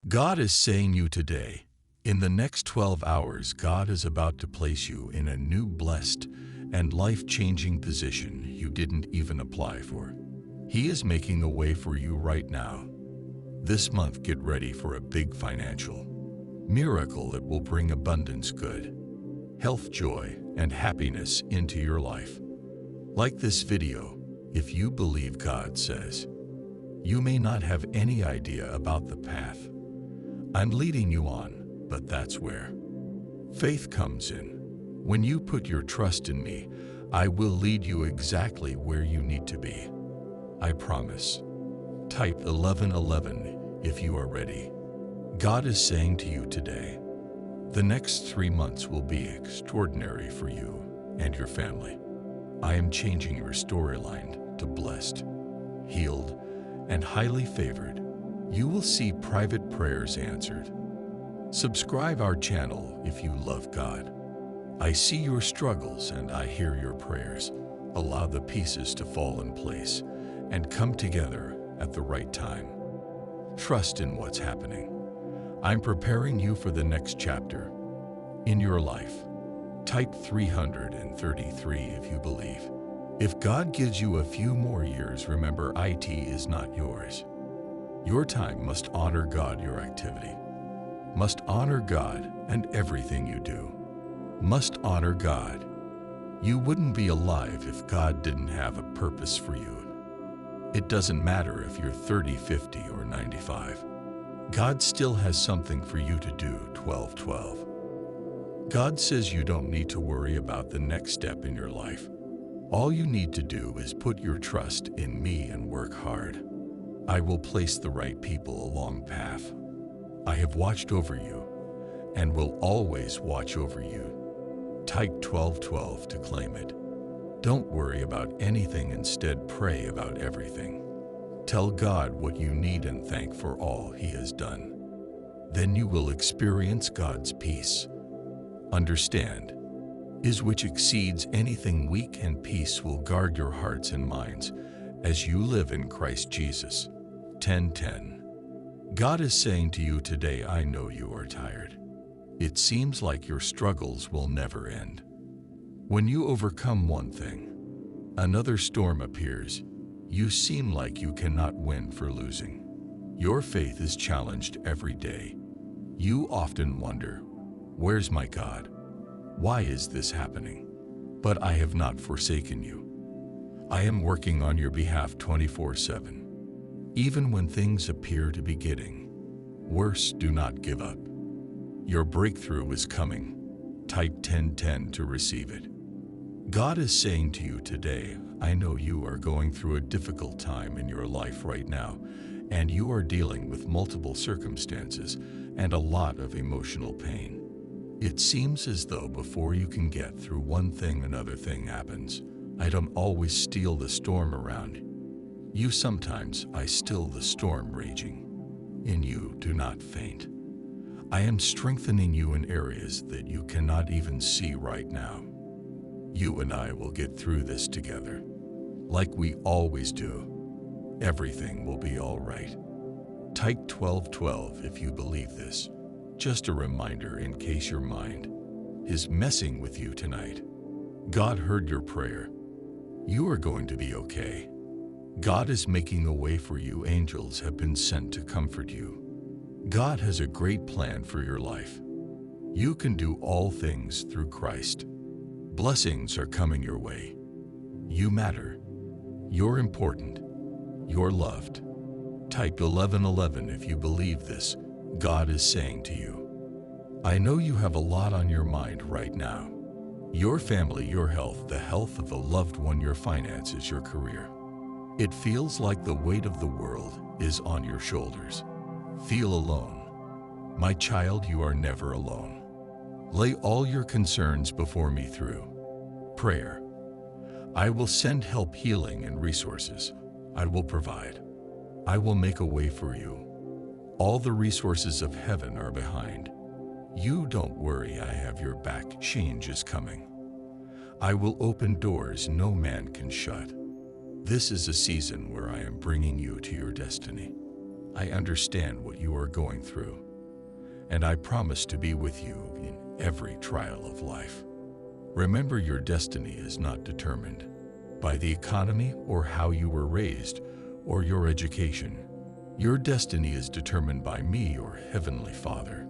God is saying you today, in the next 12 hours, God is about to place you in a new blessed and life-changing position you didn't even apply for. He is making a way for you right now. This month, get ready for a big financial miracle that will bring abundance, good health, joy, and happiness into your life. Like this video if you believe God says. You may not have any idea about the path I'm leading you on, but that's where faith comes in. When you put your trust in me, I will lead you exactly where you need to be. I promise. Type 1111 if you are ready. God is saying to you today, the next 3 months will be extraordinary for you and your family. I am changing your storyline to blessed, healed, and highly favored. You will see private prayers answered. Subscribe our channel if you love God. I see your struggles and I hear your prayers. Allow the pieces to fall in place and come together at the right time. Trust in what's happening. I'm preparing you for the next chapter in your life. Type 333 if you believe. If God gives you a few more years, remember IT is not yours. Your time must honor God, your activity must honor God, and everything you do must honor God. You wouldn't be alive if God didn't have a purpose for you. It doesn't matter if you're 30, 50, or 95. God still has something for you to do. 12:12. God says you don't need to worry about the next step in your life. All you need to do is put your trust in me and work hard. I will place the right people along path. I have watched over you and will always watch over you. Type 1212 to claim it. Don't worry about anything, instead pray about everything. Tell God what you need and thank for all He has done. Then you will experience God's peace. Understand, is which exceeds anything weak, and peace will guard your hearts and minds as you live in Christ Jesus. 10:10. God is saying to you today, I know you are tired. It seems like your struggles will never end. When you overcome one thing, another storm appears. You seem like you cannot win for losing. Your faith is challenged every day. You often wonder, where's my God? Why is this happening? But I have not forsaken you. I am working on your behalf 24/7. Even when things appear to be getting worse, do not give up. Your breakthrough is coming. Type 1010 to receive it. God is saying to you today, I know you are going through a difficult time in your life right now, and you are dealing with multiple circumstances and a lot of emotional pain. It seems as though before you can get through one thing, another thing happens. I don't always steal the storm around you. Sometimes I still the storm raging in you. Do not faint. I am strengthening you in areas that you cannot even see right now. You and I will get through this together, like we always do. Everything will be all right. Type 1212 if you believe this. Just a reminder in case your mind is messing with you tonight. God heard your prayer. You are going to be okay. God is making a way for you. Angels have been sent to comfort you. God has a great plan for your life. You can do all things through Christ. Blessings are coming your way. You matter. You're important. You're loved. Type 1111 if you believe this. God is saying to you, I know you have a lot on your mind right now. Your family, your health, the health of a loved one, your finances, your career. It feels like the weight of the world is on your shoulders. Feel alone. My child, you are never alone. Lay all your concerns before me through prayer. I will send help, healing, and resources. I will provide. I will make a way for you. All the resources of heaven are behind you. Don't worry, I have your back. Change is coming. I will open doors no man can shut. This is a season where I am bringing you to your destiny. I understand what you are going through, and I promise to be with you in every trial of life. Remember, your destiny is not determined by the economy or how you were raised or your education. Your destiny is determined by me, your Heavenly Father.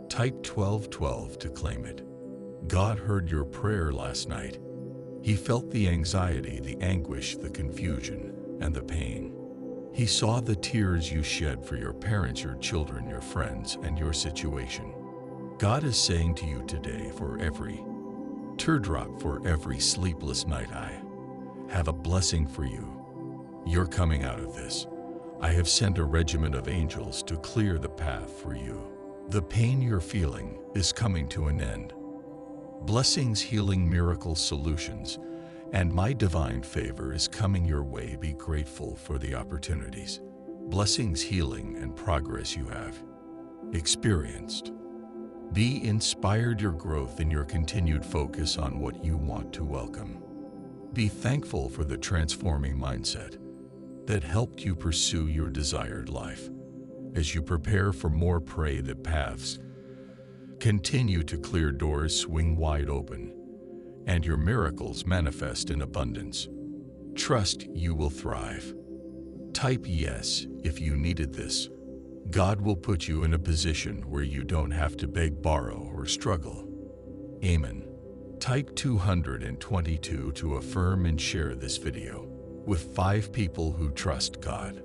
Type 1212 to claim it. God heard your prayer last night. He felt the anxiety, the anguish, the confusion, and the pain. He saw the tears you shed for your parents, your children, your friends, and your situation. God is saying to you today, for every teardrop, for every sleepless night, I have a blessing for you. You're coming out of this. I have sent a regiment of angels to clear the path for you. The pain you're feeling is coming to an end. Blessings, healing, miracles, solutions, and my divine favor is coming your way. Be grateful for the opportunities, blessings, healing, and progress you have experienced. Be inspired, your growth and your continued focus on what you want to welcome. Be thankful for the transforming mindset that helped you pursue your desired life. As you prepare for more, pray that paths continue to clear, doors swing wide open, and your miracles manifest in abundance. Trust you will thrive. Type yes if you needed this. God will put you in a position where you don't have to beg, borrow, or struggle. Amen. Type 222 to affirm and share this video with 5 people who trust God.